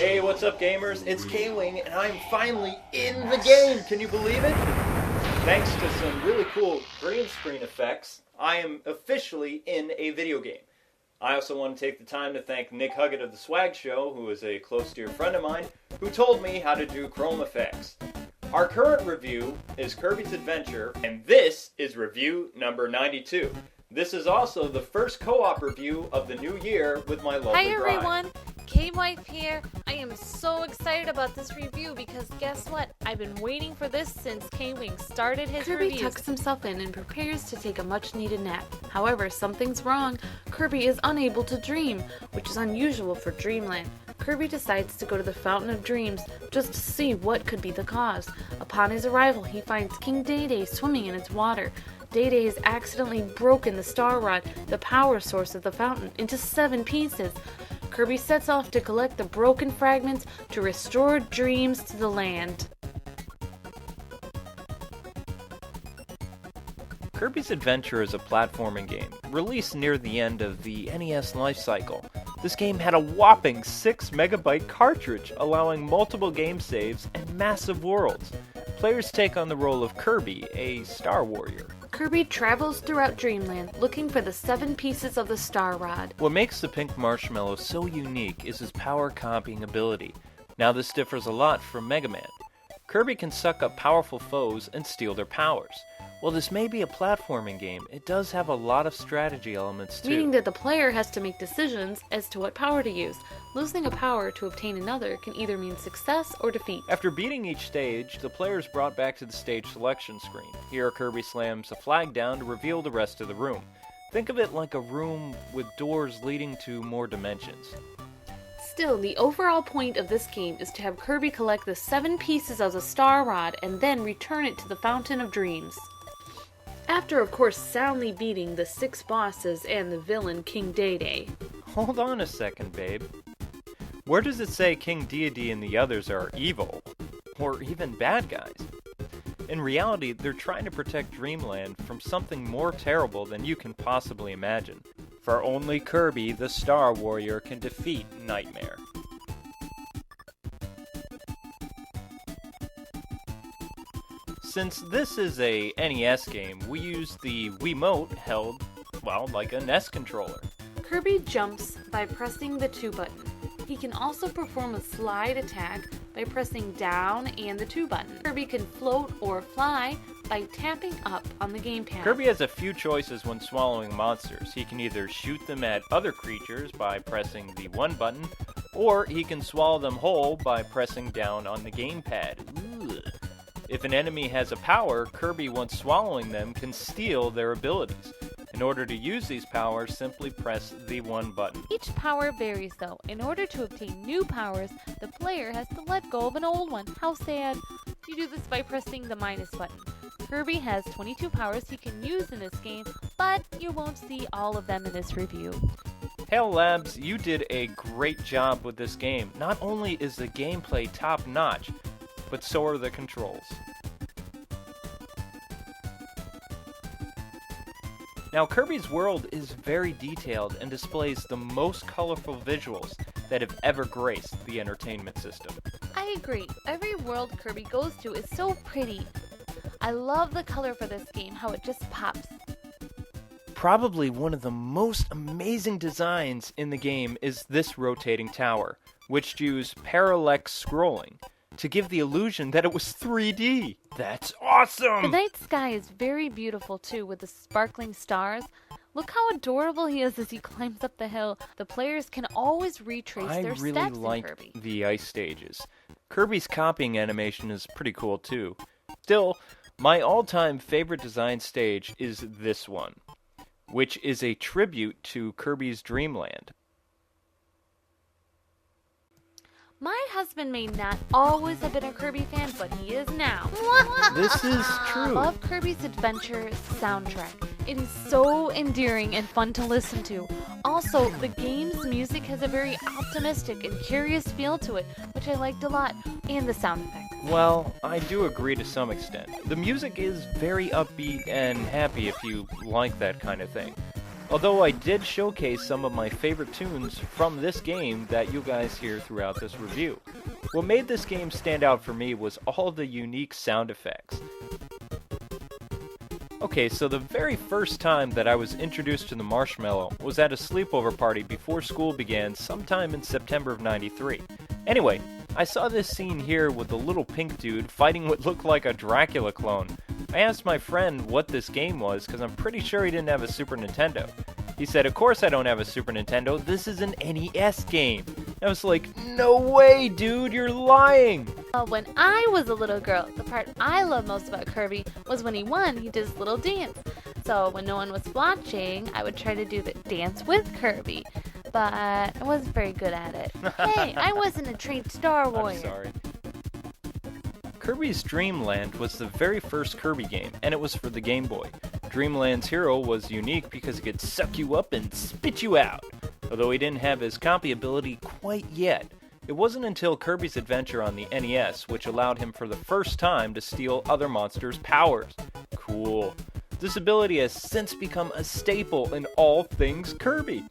Hey, what's up gamers? It's K-Wing and I'm finally in the game! Can you believe it? Thanks to some really cool green screen effects, I am officially in a video game. I also want to take the time to thank Nick Huggett of the Swag Show, who is a close dear friend of mine, who told me how to do chrome effects. Our current review is Kirby's Adventure, and this is review number 92. This is also the first co-op review of the new year with my lovely Hi bride. everyone, Kwife here. I am so excited about this review because guess what? I've been waiting for this since K-Wing started his Kirby reviews. tucks himself in and prepares to take a much-needed nap. However, something's wrong. Kirby is unable to dream, which is unusual for Dreamland. Kirby decides to go to the Fountain of Dreams just to see what could be the cause. Upon his arrival, he finds King Day swimming in its water. Day has accidentally broken the Star Rod, the power source of the fountain, into 7 pieces. Kirby sets off to collect the broken fragments to restore dreams to the land. Kirby's Adventure is a platforming game, released near the end of the NES lifecycle. This game had a whopping 6 megabyte cartridge, allowing multiple game saves and massive worlds. Players take on the role of Kirby, a Star Warrior. Kirby travels throughout Dreamland looking for the 7 pieces of the Star Rod. What makes the pink marshmallow so unique is his power copying ability. Now this differs a lot from Mega Man. Kirby can suck up powerful foes and steal their powers. While this may be a platforming game, it does have a lot of strategy elements too. Meaning that the player has to make decisions as to what power to use. Losing a power to obtain another can either mean success or defeat. After beating each stage, the player is brought back to the stage selection screen. Here, Kirby slams a flag down to reveal the rest of the room. Think of it like a room with doors leading to more dimensions. Still, the overall point of this game is to have Kirby collect the 7 pieces of the Star Rod and then return it to the Fountain of Dreams. After, of course, soundly beating the 6 bosses and the villain King Day. Hold on a second, babe. Where does it say King Deity and the others are evil? Or even bad guys? In reality, they're trying to protect Dreamland from something more terrible than you can possibly imagine. For only Kirby, the Star Warrior, can defeat Nightmare. Since this is a NES game, we use the Wiimote held, well, like a NES controller. Kirby jumps by pressing the 2 button. He can also perform a slide attack by pressing down and the 2 button. Kirby can float or fly by tapping up on the gamepad. Kirby has a few choices when swallowing monsters. He can either shoot them at other creatures by pressing the 1 button, or he can swallow them whole by pressing down on the gamepad. Ugh. If an enemy has a power, Kirby, once swallowing them, can steal their abilities. In order to use these powers, simply press the 1 button. Each power varies though. In order to obtain new powers, the player has to let go of an old one. How sad. You do this by pressing the minus button. Kirby has 22 powers he can use in this game, but you won't see all of them in this review. Hale Labs, you did a great job with this game. Not only is the gameplay top-notch, but so are the controls. Now, Kirby's world is very detailed and displays the most colorful visuals that have ever graced the entertainment system. I agree. Every world Kirby goes to is so pretty. I love the color for this game, how it just pops. Probably one of the most amazing designs in the game is this rotating tower, which used parallax scrolling to give the illusion that it was 3D. That's awesome! The night sky is very beautiful too, with the sparkling stars. Look how adorable he is as he climbs up the hill. The players can always retrace their steps in Kirby. I really like the ice stages. Kirby's copying animation is pretty cool too. Still, my all-time favorite design stage is this one, which is a tribute to Kirby's Dreamland. My husband may not always have been a Kirby fan, but he is now. This is I true. love Kirby's Adventure soundtrack. It is so endearing and fun to listen to. Also, the game's music has a very optimistic and curious feel to it, which I liked a lot, and the sound effects. Well, I do agree to some extent. The music is very upbeat and happy if you like that kind of thing. Although I did showcase some of my favorite tunes from this game that you guys hear throughout this review. What made this game stand out for me was all the unique sound effects. Okay, so the very first time that I was introduced to the marshmallow was at a sleepover party before school began sometime in September of '93. Anyway, I saw this scene here with the little pink dude fighting what looked like a Dracula clone. I asked my friend what this game was because I'm pretty sure he didn't have a Super Nintendo. He said, "Of course I don't have a Super Nintendo, this is an NES game." I was like, "No way, dude, you're lying!" When I was a little girl, the part I loved most about Kirby was when he won, he did his little dance. So when no one was watching, I would try to do the dance with Kirby. But I wasn't very good at it. Hey, I wasn't a trained Star Warrior. I'm sorry. Kirby's Dream Land was the very first Kirby game, and it was for the Game Boy. Dreamland's hero was unique because he could suck you up and spit you out, although he didn't have his copy ability quite yet. It wasn't until Kirby's Adventure on the NES which allowed him for the first time to steal other monsters' powers. Cool. This ability has since become a staple in all things Kirby.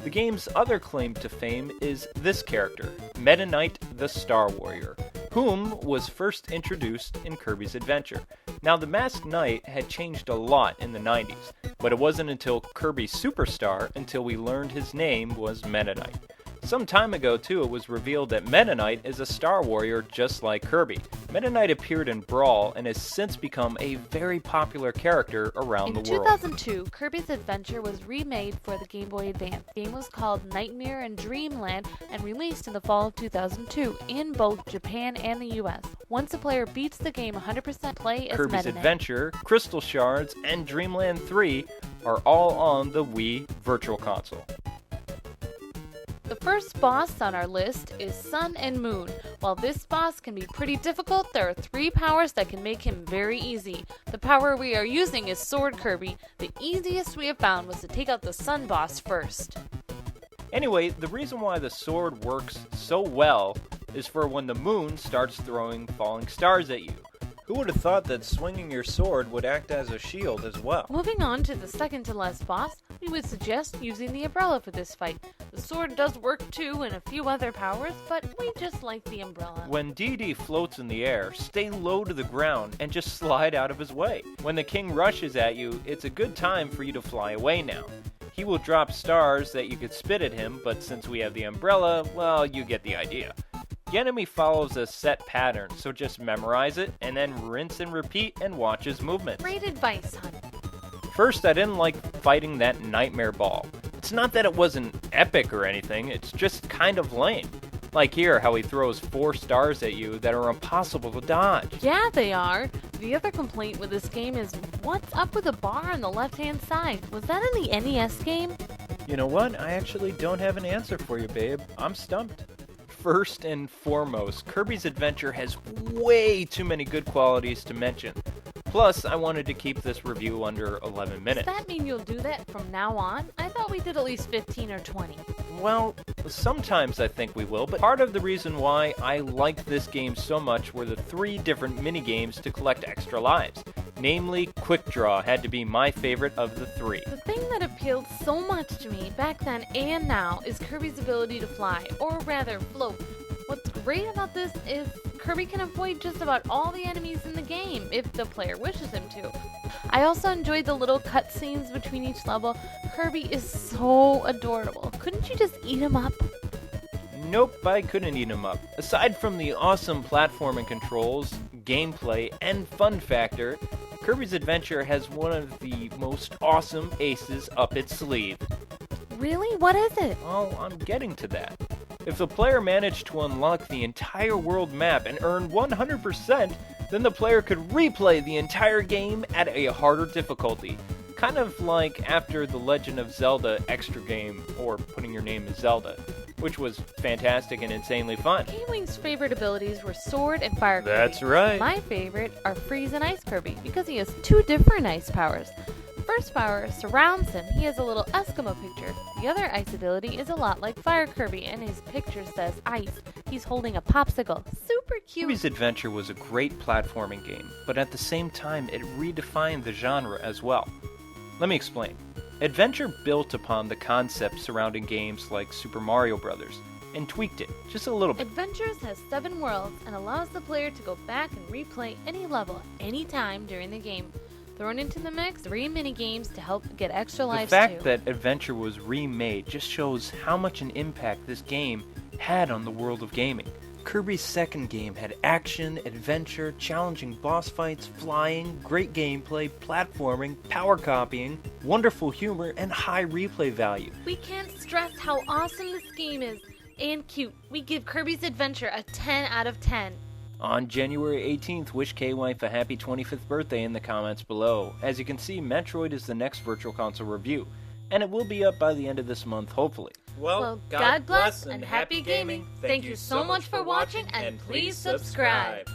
The game's other claim to fame is this character, Meta Knight the Star Warrior, whom was first introduced in Kirby's Adventure. Now, the Masked Knight had changed a lot in the 90s, but it wasn't until Kirby Superstar until we learned his name was Meta Knight. Some time ago, too, it was revealed that Meta Knight is a Star Warrior just like Kirby. Meta Knight appeared in Brawl and has since become a very popular character around the world. In 2002, Kirby's Adventure was remade for the Game Boy Advance. The game was called Nightmare and Dreamland and released in the fall of 2002 in both Japan and the US. Once a player beats the game 100%, play as Kirby's Meta Knight. Adventure, Crystal Shards, and Dreamland 3 are all on the Wii Virtual Console. The first boss on our list is Sun and Moon. While this boss can be pretty difficult, there are 3 powers that can make him very easy. The power we are using is Sword Kirby. The easiest we have found was to take out the Sun boss first. Anyway, the reason why the sword works so well is for when the moon starts throwing falling stars at you. Who would have thought that swinging your sword would act as a shield as well? Moving on to the second to last boss, we would suggest using the umbrella for this fight. The sword does work too and a few other powers, but we just like the umbrella. When DD floats in the air, stay low to the ground and just slide out of his way. When the king rushes at you, it's a good time for you to fly away now. He will drop stars that you could spit at him, but since we have the umbrella, well, you get the idea. The enemy follows a set pattern, so just memorize it, and then rinse and repeat and watch his movements. Great advice, honey. First, I didn't like fighting that nightmare ball. It's not that it wasn't epic or anything, it's just kind of lame. Like here, how he throws 4 stars at you that are impossible to dodge. Yeah, they are. The other complaint with this game is, what's up with the bar on the left-hand side? Was that in the NES game? You know what? I actually don't have an answer for you, babe. I'm stumped. First and foremost, Kirby's Adventure has way too many good qualities to mention. Plus, I wanted to keep this review under 11 minutes. Does that mean you'll do that from now on? I thought we did at least 15 or 20. Well, sometimes I think we will, but part of the reason why I liked this game so much were the 3 different mini-games to collect extra lives. Namely, Quick Draw had to be my favorite of the 3. The thing that appealed so much to me back then and now is Kirby's ability to fly, or rather float. What's great about this is Kirby can avoid just about all the enemies in the game if the player wishes him to. I also enjoyed the little cutscenes between each level. Kirby is so adorable. Couldn't you just eat him up? Nope, I couldn't eat him up. Aside from the awesome platforming controls, gameplay, and fun factor, Kirby's Adventure has one of the most awesome aces up its sleeve. Really? What is it? Well, I'm getting to that. If the player managed to unlock the entire world map and earn 100%, then the player could replay the entire game at a harder difficulty. Kind of like after the Legend of Zelda extra game, or putting your name as Zelda, which was fantastic and insanely fun. K-Wing's favorite abilities were Sword and Fire Kirby. That's right. My favorite are Freeze and Ice Kirby, because he has 2 different ice powers. The first power surrounds him. He has a little Eskimo picture. The other ice ability is a lot like Fire Kirby, and his picture says ice. He's holding a popsicle. Super cute. Kirby's Adventure was a great platforming game, but at the same time it redefined the genre as well. Let me explain. Adventure built upon the concepts surrounding games like Super Mario Bros. And tweaked it just a little bit. Adventures has 7 worlds and allows the player to go back and replay any level anytime during the game. Thrown into the mix, 3 mini-games to help get extra lives The too. fact that Adventure was remade just shows how much an impact this game had on the world of gaming. Kirby's second game had action, adventure, challenging boss fights, flying, great gameplay, platforming, power copying, wonderful humor, and high replay value. We can't stress how awesome this game is. And cute. We give Kirby's Adventure a 10 out of 10. On January 18th, wish Kwife a happy 25th birthday in the comments below. As you can see, Metroid is the next Virtual Console review, and it will be up by the end of this month, hopefully. Well, God bless and happy gaming. Thank you so much for watching, and please subscribe.